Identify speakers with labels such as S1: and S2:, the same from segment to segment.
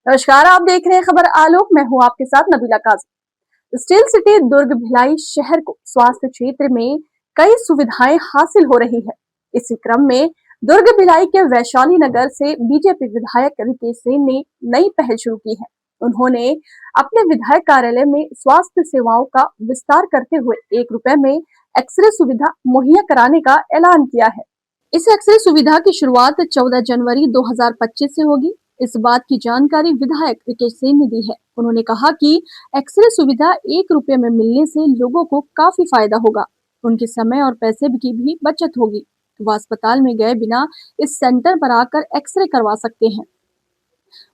S1: नमस्कार, आप देख रहे हैं खबर आलोक। मैं हूं आपके साथ नबीला काजी। स्टील सिटी दुर्ग भिलाई शहर को स्वास्थ्य क्षेत्र में कई सुविधाएं हासिल हो रही है। इसी क्रम में दुर्ग भिलाई के वैशाली नगर से बीजेपी विधायक रिकेश सेन ने नई पहल शुरू की है। उन्होंने अपने विधायक कार्यालय में स्वास्थ्य सेवाओं का विस्तार करते हुए 1 रुपए में एक्सरे सुविधा मुहैया कराने का ऐलान किया है। इस एक्सरे सुविधा की शुरुआत 14 जनवरी 2025 से होगी। इस बात की जानकारी विधायक रिकेश सेन ने दी है। उन्होंने कहा कि एक्सरे सुविधा 1 रुपए में मिलने से लोगों को काफी फायदा होगा, उनके समय और पैसे की भी बचत होगी। वह अस्पताल में गए बिना इस सेंटर पर आकर एक्सरे करवा सकते हैं।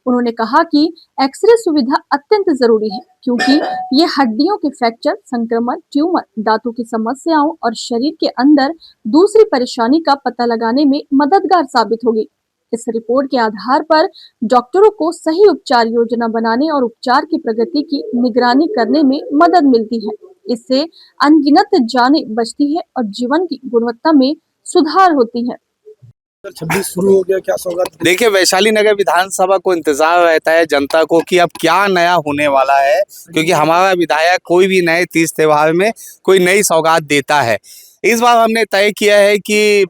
S1: उन्होंने कहा कि एक्सरे सुविधा अत्यंत जरूरी है क्योंकि ये हड्डियों के फ्रैक्चर, संक्रमण, ट्यूमर, दांतों की समस्याओं और शरीर के अंदर दूसरी परेशानी का पता लगाने में मददगार साबित होगी। इस रिपोर्ट के आधार पर डॉक्टरों को सही उपचार योजना बनाने और उपचार की प्रगति की निगरानी करने में मदद मिलती है। इससे अनगिनत जानें बचती है और जीवन की गुणवत्ता में सुधार होती है।
S2: 26 शुरू हो गया, क्या सौगात?
S3: देखिए, वैशाली नगर विधानसभा को इंतजार रहता है जनता को कि अब क्या नया होने वाला है, क्योंकि हमारा विधायक कोई भी नए तीज त्योहार में कोई नई सौगात देता है। इस बार हमने तय किया है कि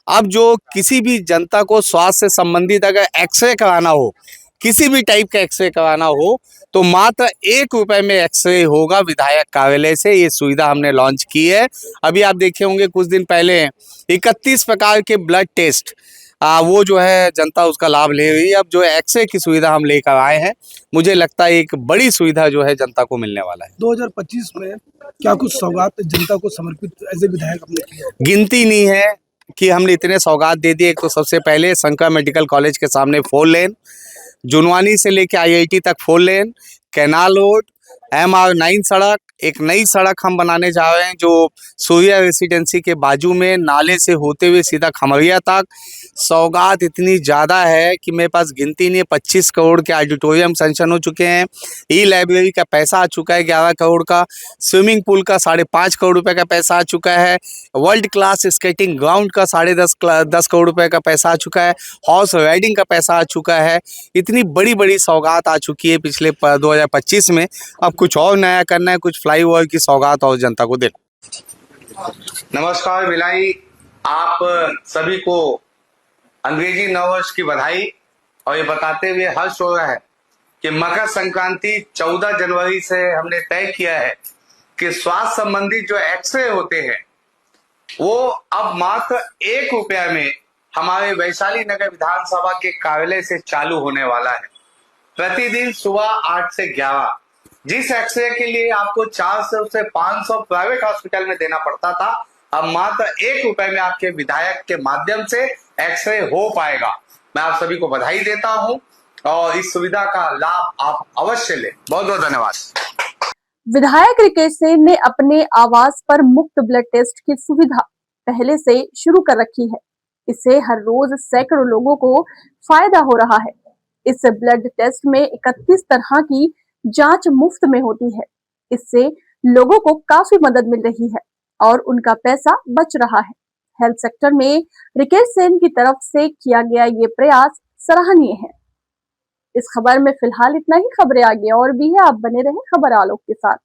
S3: अब जो किसी भी जनता को स्वास्थ्य से संबंधित अगर एक्सरे कराना हो, किसी भी टाइप का एक्सरे कराना हो, तो मात्र 1 रुपए में एक्सरे होगा विधायक कार्यालय से। ये सुविधा हमने लॉन्च की है। अभी आप देखे होंगे कुछ दिन पहले 31 प्रकार के ब्लड टेस्ट वो जो है जनता उसका लाभ ले रही है। अब जो एक्सरे की सुविधा हम लेकर आए हैं, मुझे लगता है एक बड़ी सुविधा जो है जनता को मिलने वाला है।
S2: 2025 में क्या कुछ सौगात जनता को समर्पित एज ए विधायक हमने किया?
S3: गिनती नहीं है कि हमने इतने सौगात दे दिए। एक तो सबसे पहले शंकर मेडिकल कॉलेज के सामने 4 लेन, जुनवानी से लेके IIT तक 4 लेन, कैनाल रोड, MR9 सड़क, एक नई सड़क हम बनाने जा रहे हैं जो सूर्या रेसिडेंसी के बाजू में नाले से होते हुए सीधा खमरिया तक। सौगात इतनी ज़्यादा है कि मेरे पास गिनती नहीं है। 25 करोड़ के ऑडिटोरियम सैंक्शन हो चुके हैं। लाइब्रेरी का पैसा आ चुका है 11 करोड़ का। स्विमिंग पूल का 5.5 करोड़ रुपए का पैसा आ चुका है। वर्ल्ड क्लास स्केटिंग ग्राउंड का 10.5 करोड़ रुपए का पैसा आ चुका है। हॉर्स राइडिंग का पैसा आ चुका है। इतनी बड़ी बड़ी सौगात आ चुकी है पिछले 2025 में। अब कुछ और नया करना है, कुछ फ्लाईओवर की सौगात और जनता को देना। नमस्कार भिलाई, आप सभी को अंग्रेजी नववर्ष की बधाई। और ये बताते हुए हर्ष हो रहा है कि मकर संक्रांति 14 जनवरी से हमने तय किया है कि स्वास्थ्य संबंधी जो एक्सरे होते हैं वो अब मात्र 1 रुपया में हमारे वैशाली नगर विधानसभा के कार्यालय से चालू होने वाला है। प्रतिदिन सुबह 8 से 11। जिस एक्सरे के लिए आपको 400 से 500 प्राइवेट हॉस्पिटल में देना पड़ता था, अब मात्र 1 रुपए में आपके विधायक के माध्यम से एक्सरे हो पाएगा। मैं आप सभी को बधाई देता हूं और इस सुविधा का लाभ आप अवश्य लें। बहुत बहुत धन्यवाद।
S1: विधायक रिकेश सेन ने अपने आवास पर मुफ्त ब्लड टेस्ट की सुविधा पहले से शुरू कर रखी है। इससे हर रोज सैकड़ों लोगों को फायदा हो रहा है। इस ब्लड टेस्ट में 31 तरह की जांच मुफ्त में होती है। इससे लोगों को काफी मदद मिल रही है और उनका पैसा बच रहा है। हेल्थ सेक्टर में रिकेश सेन की तरफ से किया गया ये प्रयास सराहनीय है। इस खबर में फिलहाल इतना ही। खबरें आगे और भी है, आप बने रहें खबर आलोक के साथ।